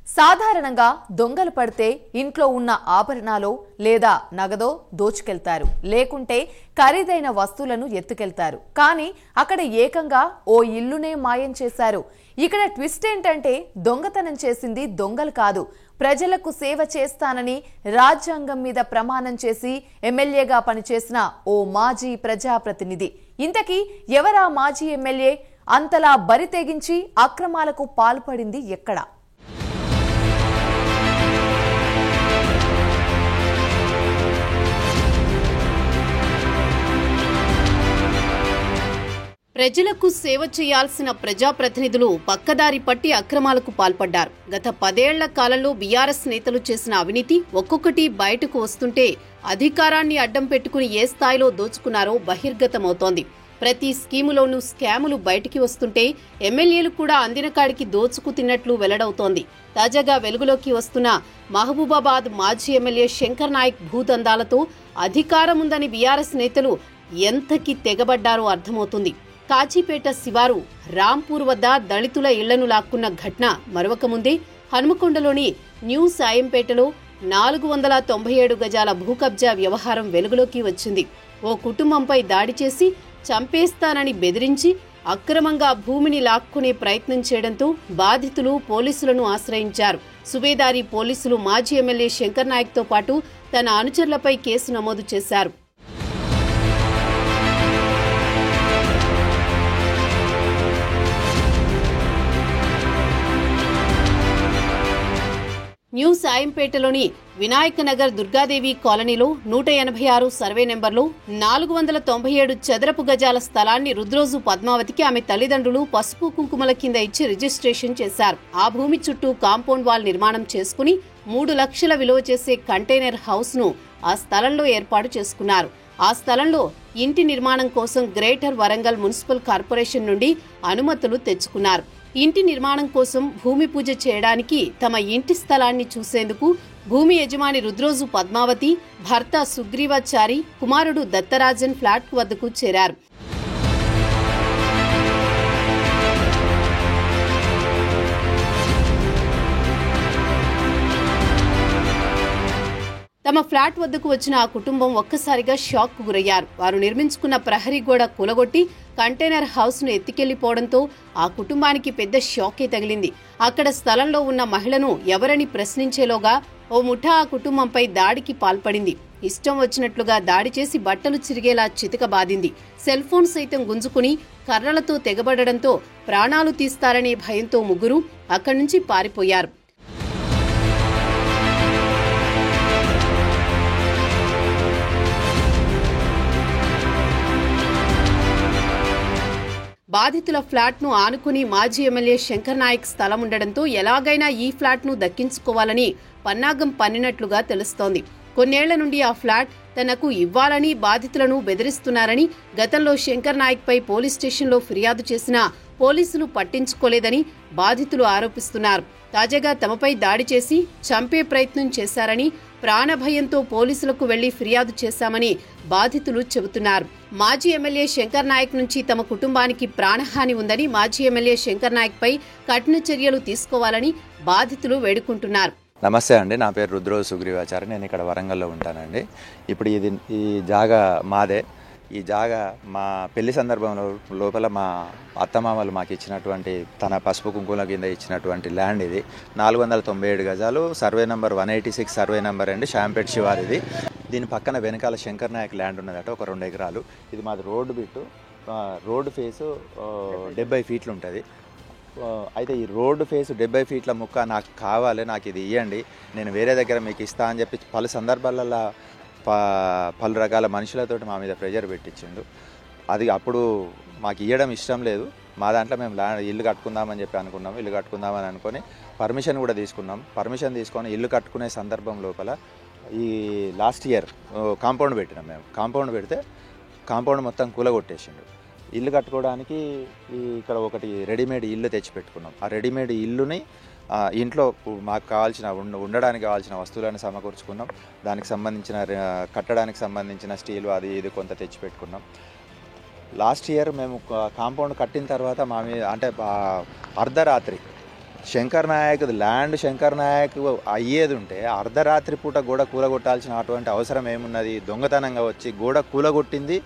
సాధారణంగా దొంగలు పడితే ఇంట్లో ఉన్న ఆభరణాలు లేదా నగదో దోచుకెళ్తారు, లేకుంటే ఖరీదైన వస్తువులను ఎత్తుకెళ్తారు. కానీ అక్కడ ఏకంగా ఓ ఇల్లునే మాయం చేశారు. ఇక్కడ ట్విస్ట్ ఏంటంటే దొంగతనం చేసింది దొంగలు కాదు, ప్రజలకు సేవ చేస్తానని రాజ్యాంగం మీద ప్రమాణం చేసి ఎమ్మెల్యేగా పనిచేసిన ఓ మాజీ ప్రజాప్రతినిధి. ఇంతకీ ఎవరా మాజీ ఎమ్మెల్యే? అంతలా బరి తెగించి అక్రమాలకు పాల్పడింది ఎక్కడ? ప్రజలకు సేవ చేయాల్సిన ప్రజాప్రతినిధులు పక్కదారి పట్టి అక్రమాలకు పాల్పడ్డారు. గత 10 ఏళ్ల కాలంలో బీఆర్ఎస్ నేతలు చేసిన అవినీతి ఒక్కొక్కటి బయటకు వస్తుంటే అధికారాన్ని అడ్డం పెట్టుకుని ఏ స్థాయిలో దోచుకున్నారో బహిర్గతమవుతోంది. ప్రతి స్కీములోనూ స్కాములు బయటికి వస్తుంటే ఎమ్మెల్యేలు కూడా అందిన కాడికి దోచుకు తిన్నట్లు వెల్లడవుతోంది. తాజాగా వెలుగులోకి వస్తున్న మహబూబాబాద్ మాజీ ఎమ్మెల్యే శంకర్ నాయక్ భూదందాలతో అధికారముందని బీఆర్ఎస్ నేతలు ఎంతకి తెగబడ్డారో అర్థమవుతుంది. కాజీపేట శివారు రాంపూర్ వద్ద దళితుల ఇళ్లను లాక్కున్న ఘటన మరవకముందే హనుమకొండలోని న్యూ సాయంపేటలో 497 గజాల భూకబ్జా వ్యవహారం వెలుగులోకి వచ్చింది. ఓ కుటుంబంపై దాడి చేసి చంపేస్తానని బెదిరించి అక్రమంగా భూమిని లాక్కునే ప్రయత్నం చేయడంతో బాధితులు పోలీసులను ఆశ్రయించారు. సుబేదారి పోలీసులు మాజీ ఎమ్మెల్యే శంకర్ నాయక్తో పాటు తన అనుచరులపై కేసు నమోదు చేశారు. న్యూ సాయంపేటలోని వినాయక నగర్ దుర్గాదేవి కాలనీలో 186 సర్వే నెంబర్లో 497 చదరపు గజాల స్థలాన్ని రుద్రోజు పద్మావతికి ఆమె తల్లిదండ్రులు పసుపు కుంకుమల కింద ఇచ్చి రిజిస్ట్రేషన్ చేశారు. ఆ భూమి చుట్టూ కాంపౌండ్ వాల్ నిర్మాణం చేసుకుని 3 లక్షల విలువ చేసే కంటైనర్ హౌస్ ను ఆ స్థలంలో ఏర్పాటు చేసుకున్నారు. ఆ స్థలంలో ఇంటి నిర్మాణం కోసం గ్రేటర్ వరంగల్ మున్సిపల్ కార్పొరేషన్ నుండి అనుమతులు తెచ్చుకున్నారు. ఇంటి నిర్మాణం కోసం భూమి పూజ చేయడానికి తమ ఇంటి స్థలాన్ని చూసేందుకు భూమి యజమాని రుద్రోజు పద్మావతి, భర్త సుగ్రీవాచారి, కుమారుడు దత్తరాజన్ ఫ్లాట్ వద్దకు చేరారు. తమ ఫ్లాట్ వద్దకు వచ్చిన ఆ కుటుంబం ఒక్కసారిగా షాక్ కు గురయ్యారు. వారు నిర్మించుకున్న ప్రహరీ గోడ కూలగొట్టి కంటైనర్ హౌస్ ను ఎత్తికెళ్లిపోవడంతో ఆ కుటుంబానికి పెద్ద షాకే తగిలింది. అక్కడ స్థలంలో ఉన్న మహిళను ఎవరని ప్రశ్నించేలోగా ఓ ముఠా ఆ కుటుంబంపై దాడికి పాల్పడింది. ఇష్టం వచ్చినట్లుగా దాడి చేసి బట్టలు చిరిగేలా చితకబాదింది. సెల్ ఫోన్ సైతం గుంజుకుని కర్రలతో తెగబడడంతో ప్రాణాలు తీస్తారనే భయంతో ముగ్గురు అక్కడి నుంచి పారిపోయారు. బాధితుల ఫ్లాట్ ను ఆనుకుని మాజీ ఎమ్మెల్యే శంకర్ నాయక్ స్థలం ఉండడంతో ఎలాగైనా ఈ ఫ్లాట్ ను దక్కించుకోవాలని పన్నాగం పన్నినట్లుగా తెలుస్తోంది. కొన్నేళ్ల నుండి ఆ ఫ్లాట్ తనకు ఇవ్వాలని బాధితులను బెదిరిస్తున్నారని గతంలో శంకర్ నాయక్ పై పోలీస్ స్టేషన్లో ఫిర్యాదు చేసినా పోలీసులు పట్టించుకోలేదని బాధితులు ఆరోపిస్తున్నారు. తాజాగా తమపై దాడి చేసి చంపే ప్రయత్నం చేశారని, ప్రాణభయంతో పోలీసులకు వెళ్లి ఫిర్యాదు చేశామని బాధితులు చెబుతున్నారు. మాజీ ఎమ్మెల్యే శంకర్ నాయక్ నుంచి తమ కుటుంబానికి ప్రాణహాని ఉందని, మాజీ ఎమ్మెల్యే శంకర్ నాయక్ పై కఠిన చర్యలు తీసుకోవాలని బాధితులు వేడుకుంటున్నారు. నమస్తే అండి, నా పేరు రుద్రోజు సుగ్రీవాచారి. నేను ఇక్కడ వరంగల్లో ఉంటానండి. ఇప్పుడు ఈ జాగా మాదే. ఈ జాగా మా పెళ్లి సందర్భంలో లోపల మా అత్తమామలు మాకు ఇచ్చినటువంటి తన పసుపు కుంకుమ కింద ఇచ్చినటువంటి ల్యాండ్ ఇది. 497 గజాలు, సర్వే నెంబర్ 186 సర్వే నెంబర్ అండి, షాంపేట్ శివారిది. దీని పక్కన వెనకాల శంకర్ నాయక్ ల్యాండ్ ఉన్నదట, ఒక 2 ఎకరాలు. ఇది మాది రోడ్డు బిట్టు. రోడ్డు ఫేసు 70 ఫీట్లు ఉంటుంది. అయితే ఈ రోడ్డు ఫేసు 70 ఫీట్ల ముక్క నాకు కావాలి, నాకు ఇది ఇవ్వండి, నేను వేరే దగ్గర మీకు ఇస్తా అని చెప్పి పలు సందర్భాలలో పలు రకాల మనుషులతో మా మీద ప్రెజర్ పెట్టించిండు. అది అప్పుడు మాకు ఇవ్వడం ఇష్టం లేదు. మా దాంట్లో మేము ఇల్లు కట్టుకుందామని చెప్పి అనుకున్నాము. ఇల్లు కట్టుకుందామని అనుకొని పర్మిషన్ కూడా తీసుకున్నాం. పర్మిషన్ తీసుకొని ఇల్లు కట్టుకునే సందర్భం లోపల ఈ లాస్ట్ ఇయర్ కాంపౌండ్ పెట్టినాం. మేము కాంపౌండ్ పెడితే కాంపౌండ్ మొత్తం కూలగొట్టేసిండు. ఇల్లు కట్టుకోవడానికి ఇక్కడ ఒకటి రెడీమేడ్ ఇల్లు తెచ్చి పెట్టుకున్నాం. ఆ రెడీమేడ్ ఇల్లుని ఇంట్లో మాకు కావాల్సిన ఉండడానికి కావాల్సిన వస్తువులను సమకూర్చుకున్నాం. దానికి సంబంధించిన కట్టడానికి సంబంధించిన స్టీలు అది ఇది కొంత తెచ్చిపెట్టుకున్నాం. లాస్ట్ ఇయర్ మేము కాంపౌండ్ కట్టిన తర్వాత మా మీద అంటే అర్ధరాత్రి శంకర్ నాయక్ ల్యాండ్ శంకర్ నాయక్ అయ్యేది ఉంటే అర్ధరాత్రి పూట గోడ కూలగొట్టాల్సిన అటువంటి అవసరం ఏమున్నది? దొంగతనంగా వచ్చి గోడ కూలగొట్టింది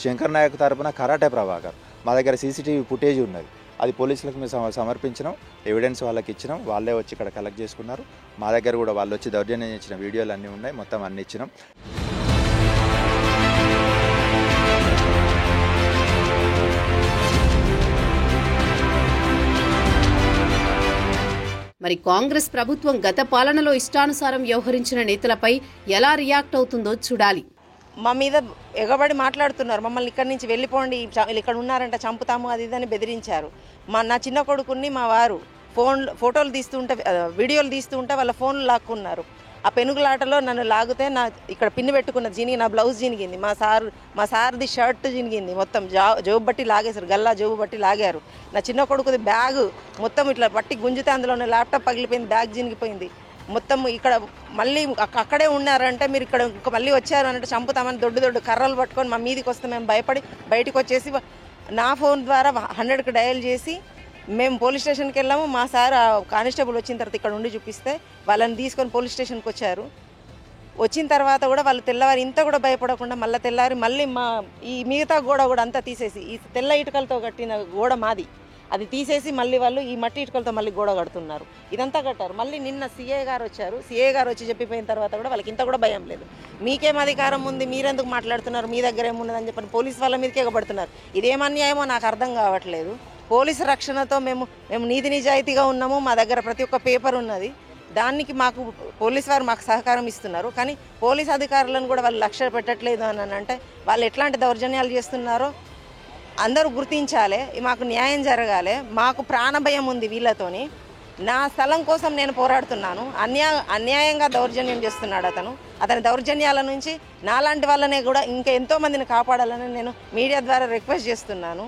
శంకర్ నాయక్ తరపున కరాటే ప్రభాకర్. మా దగ్గర సీసీటీవీ ఫుటేజ్ ఉన్నది, అది పోలీసులకు మేము సమర్పించినాం, ఎవిడెన్స్ వాళ్ళకి ఇచ్చినాం, వాళ్ళే వచ్చి ఇక్కడ కలెక్ట్ చేసుకున్నారు. మా దగ్గర కూడా వాళ్ళు వచ్చి దౌర్జన్యం ఇచ్చిన వీడియోలు అన్నీ ఉన్నాయి, మొత్తం అన్నీ ఇచ్చినాం. మరి కాంగ్రెస్ ప్రభుత్వం గత పాలనలో ఇష్టానుసారం వ్యవహరించిన నేతలపై ఎలా రియాక్ట్ అవుతుందో చూడాలి. మా మీద ఎగబడి మాట్లాడుతున్నారు, మమ్మల్ని ఇక్కడి నుంచి వెళ్ళిపోండి, ఇక్కడ ఉన్నారంట చంపుతాము అది ఇదని బెదిరించారు. నా చిన్న కొడుకుని మా వారు ఫోటోలు తీస్తుంటే వీడియోలు తీస్తుంటే వాళ్ళ ఫోన్లు లాక్కున్నారు. ఆ పెనుగులాటలో నన్ను లాగితే నా ఇక్కడ పిన్ను పెట్టుకున్న నా బ్లౌజ్ జినిగింది, మా సార్ది షర్ట్ జినిగింది, మొత్తం జోబు బట్టి లాగేశారు, గల్లా జోబు బట్టి లాగారు. నా చిన్న కొడుకుది బ్యాగ్ మొత్తం ఇట్లా బట్టి గుంజితే అందులో ల్యాప్టాప్ పగిలిపోయింది, బ్యాగ్ జినిగిపోయింది మొత్తం. ఇక్కడ మళ్ళీ అక్కడే ఉన్నారంటే మీరు ఇక్కడ మళ్ళీ వచ్చారు అంటే చంపుతామని దొడ్డు కర్రలు పట్టుకొని మా మీదికి వస్తే మేము భయపడి బయటకు వచ్చేసి నా ఫోన్ ద్వారా 100కి డయల్ చేసి మేము పోలీస్ స్టేషన్కి వెళ్ళాము. మా సార్ కానిస్టేబుల్ వచ్చిన తర్వాత ఇక్కడ ఉండి చూపిస్తే వాళ్ళని తీసుకొని పోలీస్ స్టేషన్కి వచ్చారు. వచ్చిన తర్వాత కూడా వాళ్ళు తెల్లవారు ఇంత కూడా భయపడకుండా మళ్ళీ తెల్లారి మళ్ళీ ఈ మిగతా గోడ కూడా అంతా తీసేసి, ఈ తెల్ల ఇటుకలతో కట్టిన గోడ మాది, అది తీసేసి మళ్ళీ వాళ్ళు ఈ మట్టి ఇటుకలతో మళ్ళీ గోడ కడుతున్నారు. ఇదంతా కట్టారు. మళ్ళీ నిన్న సిఐ గారు వచ్చారు, సిఐ గారు వచ్చి చెప్పిపోయిన తర్వాత కూడా వాళ్ళకి ఇంత కూడా భయం లేదు. మీకేం అధికారం ఉంది, మీరెందుకు మాట్లాడుతున్నారు, మీ దగ్గర ఏమున్నదని చెప్పని పోలీసు వాళ్ళ మీదకి ఎగబడుతున్నారు. ఇదేం అన్యాయమో నాకు అర్థం కావట్లేదు. పోలీసు రక్షణతో మేము నీతి నిజాయితీగా ఉన్నాము, మా దగ్గర ప్రతి ఒక్క పేపర్ ఉన్నది, దానికి మాకు పోలీసు వారు మాకు సహకారం ఇస్తున్నారు. కానీ పోలీసు అధికారులను కూడా వాళ్ళు లక్ష్య పెట్టట్లేదు అని అంటే వాళ్ళు ఎట్లాంటి దౌర్జన్యాలు చేస్తున్నారో అందరూ గుర్తించాలి, మాకు న్యాయం జరగాలి. మాకు ప్రాణభయం ఉంది వీళ్ళతోని. నా స్థలం కోసం నేను పోరాడుతున్నాను, అన్యాయంగా దౌర్జన్యం చేస్తున్నాడు అతని దౌర్జన్యాల నుంచి నాలాంటి వాళ్ళనే కూడా ఇంకా ఎంతో మందిని కాపాడాలని నేను మీడియా ద్వారా రిక్వెస్ట్ చేస్తున్నాను.